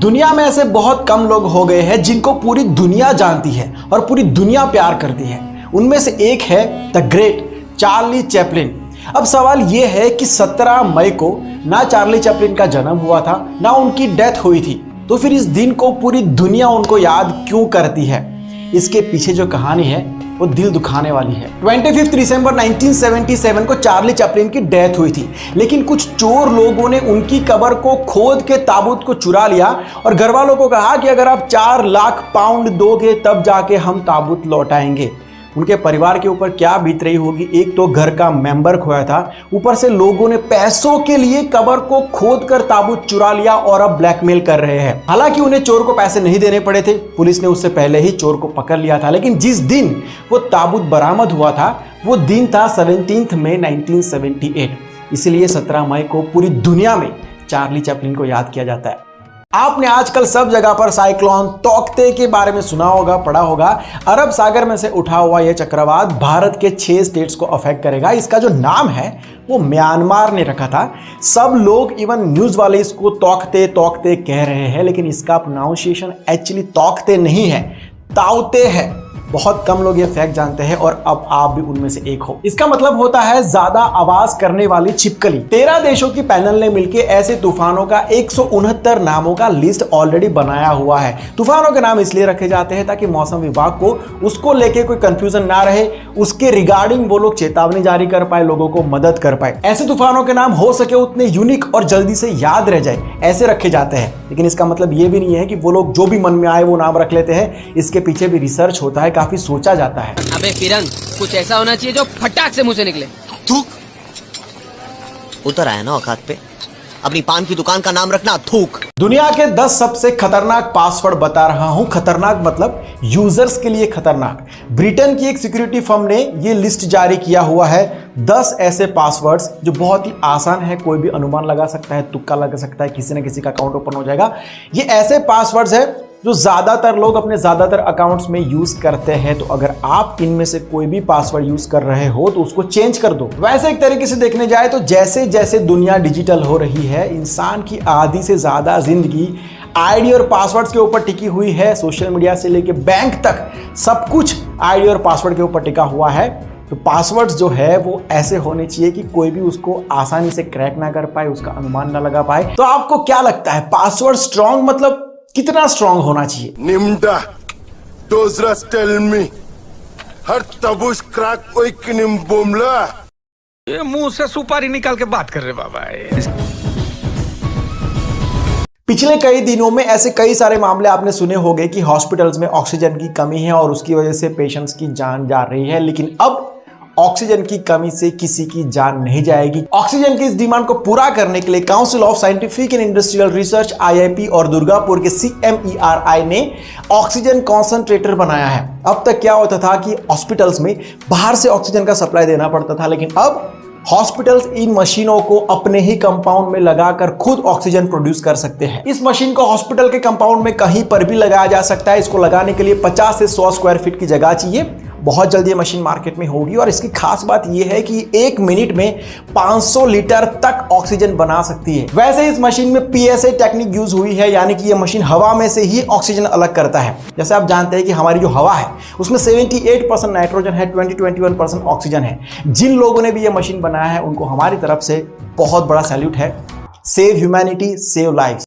दुनिया में ऐसे बहुत कम लोग हो गए हैं जिनको पूरी दुनिया जानती है और पूरी दुनिया प्यार करती है। उनमें से एक है द ग्रेट चार्ली चैपलिन। अब सवाल यह है कि 17 मई को ना चार्ली चैपलिन का जन्म हुआ था ना उनकी डेथ हुई थी, तो फिर इस दिन को पूरी दुनिया उनको याद क्यों करती है? इसके पीछे जो कहानी है वो दिल दुखाने वाली है। 25 दिसंबर 1977 को चार्ली चैपलिन की डेथ हुई थी, लेकिन कुछ चोर लोगों ने उनकी कब्र को खोद के ताबूत को चुरा लिया और घर वालों को कहा कि अगर आप 4 लाख पाउंड दोगे तब जाके हम ताबूत लौटाएंगे। उनके परिवार के ऊपर क्या बीत रही होगी। एक तो घर का मेंबर खोया था, ऊपर से लोगों ने पैसों के लिए कब्र को खोद कर ताबूत चुरा लिया और अब ब्लैकमेल कर रहे हैं। हालांकि उन्हें चोर को पैसे नहीं देने पड़े थे, पुलिस ने उससे पहले ही चोर को पकड़ लिया था। लेकिन जिस दिन वो ताबूत बरामद हुआ था वो दिन था 17 मई 1978। इसलिए 17 मई को पूरी दुनिया में चार्ली चैपलिन को याद किया जाता है। आपने आजकल सब जगह पर साइक्लोन तौकते के बारे में सुना होगा, पढ़ा होगा। अरब सागर में से उठा हुआ यह चक्रवात भारत के 6 स्टेट्स को अफेक्ट करेगा। इसका जो नाम है वो म्यांमार ने रखा था। सब लोग इवन न्यूज वाले इसको तौकते तौकते कह रहे हैं, लेकिन इसका प्रोनाउंसिएशन एक्चुअली तौकते नहीं है, ताउते है। बहुत कम लोग ये फैक्ट जानते हैं और अब आप भी उनमें से एक हो। इसका मतलब होता है ज्यादा आवाज करने वाली छिपकली। 13 देशों की पैनल ने मिलकर ऐसे तूफानों का 169 नामों का लिस्ट ऑलरेडी बनाया हुआ है। तूफानों के नाम इसलिए रखे जाते हैं ताकि मौसम विभाग को उसको लेके कोई कंफ्यूजन ना रहे, उसके रिगार्डिंग वो लोग चेतावनी जारी कर पाए, लोगों को मदद कर पाए। ऐसे तूफानों के नाम हो सके उतने यूनिक और जल्दी से याद रह जाए ऐसे रखे जाते हैं। लेकिन इसका मतलब ये भी नहीं है कि वो लोग जो भी मन में आए वो नाम रख लेते हैं। इसके पीछे भी रिसर्च होता है, काफी सोचा जाता है। अबे फिरंग, कुछ ऐसा होना चाहिए जो फटाक से मुंह से निकले। थूक। उतर आया ना औकात पे। अपनी पान की दुकान का नाम रखना थूक। दुनिया के 10 सबसे खतरनाक पासवर्ड बता रहा हूं। खतरनाक मतलब यूजर्स के लिए खतरनाक। ब्रिटेन की एक सिक्योरिटी फर्म ने ये लिस्ट जारी किया हुआ है 10 ऐसे पासवर्ड्स जो बहुत ही आसान है, कोई भी अनुमान लगा सकता है, तुक्का लगा सकता है, किसी न किसी का अकाउंट ओपन हो जाएगा। ये ऐसे पासवर्ड्स है जो ज्यादातर लोग अपने ज्यादातर अकाउंट्स में यूज करते हैं। तो अगर आप इनमें से कोई भी पासवर्ड यूज कर रहे हो तो उसको चेंज कर दो। वैसे एक तरीके से देखने जाए तो जैसे जैसे दुनिया डिजिटल हो रही है, इंसान की आधी से ज्यादा जिंदगी आईडी और पासवर्ड्स के ऊपर टिकी हुई है। सोशल मीडिया से लेके बैंक तक सब कुछ आईडी और पासवर्ड के ऊपर टिका हुआ है। तो पासवर्ड्स जो है वो ऐसे होने चाहिए कि कोई भी उसको आसानी से क्रैक ना कर पाए, उसका अनुमान ना लगा पाए। तो आपको क्या लगता है पासवर्ड स्ट्रॉन्ग मतलब कितना स्ट्रॉन्ग होना चाहिए? निम्डा डोजरस टेल मी हर तबुश क्रैक ओइक निम बोमला। ये मुंह से सुपारी निकाल के बात कर रहे बाबा। पिछले कई दिनों में ऐसे कई सारे मामले आपने सुने होंगे कि हॉस्पिटल्स में ऑक्सीजन की कमी है और उसकी वजह से पेशेंट्स की जान जा रही है। लेकिन अब ऑक्सीजन की कमी से किसी की जान नहीं जाएगी। ऑक्सीजन की इस डिमांड को पूरा करने के लिए council of scientific and industrial research IIP और दुर्गापुर के CMERI ने ऑक्सीजन कॉन्सेंट्रेटर बनाया है। अब तक क्या होता था कि हॉस्पिटल्स में बाहर से ऑक्सीजन का सप्लाई देना पड़ता था, लेकिन अब हॉस्पिटल्स इन मशीनों को अपने ही कंपाउंड में लगाकर खुद ऑक्सीजन प्रोड्यूस कर सकते हैं। इस मशीन को हॉस्पिटल के कंपाउंड में कहीं पर भी लगाया जा सकता है। इसको लगाने के लिए 50 से 100 स्क्वायर फीट की जगह चाहिए। बहुत जल्दी ये मशीन मार्केट में होगी और इसकी खास बात यह है कि 1 मिनट में 500 लीटर तक ऑक्सीजन बना सकती है। वैसे इस मशीन में PSA टेक्निक यूज हुई है, यानी कि ये मशीन हवा में से ही ऑक्सीजन अलग करता है। जैसे आप जानते हैं कि हमारी जो हवा है उसमें 78% नाइट्रोजन है, 21% ऑक्सीजन है। जिन लोगों ने भी ये मशीन बनाया है उनको हमारी तरफ से बहुत बड़ा सैल्यूट है। Save humanity, save life.